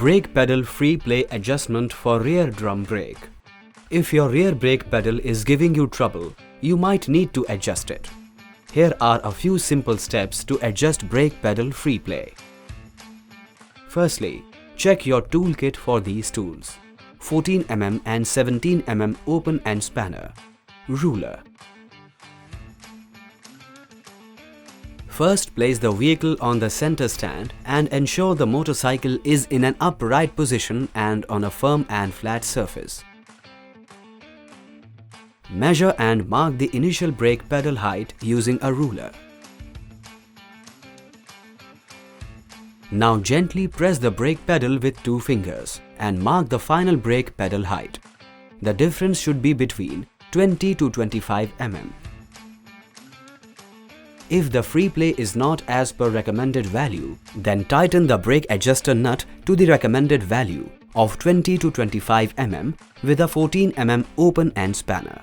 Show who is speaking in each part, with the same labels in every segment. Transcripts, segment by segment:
Speaker 1: Brake pedal free play adjustment for rear drum brake. If your rear brake pedal is giving you trouble, you might need to adjust it. Here are a few simple steps to adjust brake pedal free play. Firstly, check your toolkit for these tools: 14 mm and 17 mm open and spanner, ruler. First, place the vehicle on the center stand and ensure the motorcycle is in an upright position and on a firm and flat surface. Measure and mark the initial brake pedal height using a ruler. Now gently press the brake pedal with 2 fingers and mark the final brake pedal height. The difference should be between 20 to 25 mm. If the free play is not as per recommended value, then tighten the brake adjuster nut to the recommended value of 20 to 25 mm with a 14 mm open end spanner.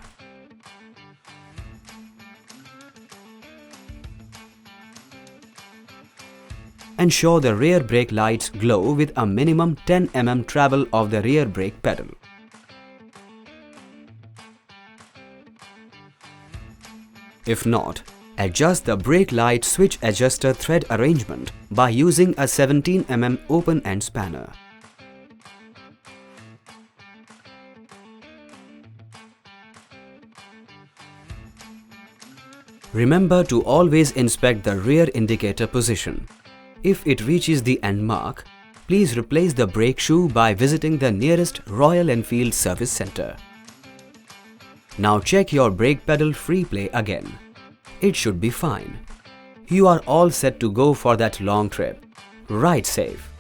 Speaker 1: Ensure the rear brake lights glow with a minimum 10 mm travel of the rear brake pedal. If not, adjust the brake light switch adjuster thread arrangement by using a 17 mm open end spanner. Remember to always inspect the rear indicator position. If it reaches the end mark, please replace the brake shoe by visiting the nearest Royal Enfield service center. Now check your brake pedal free play again. It should be fine. You are all set to go for that long trip. Ride safe.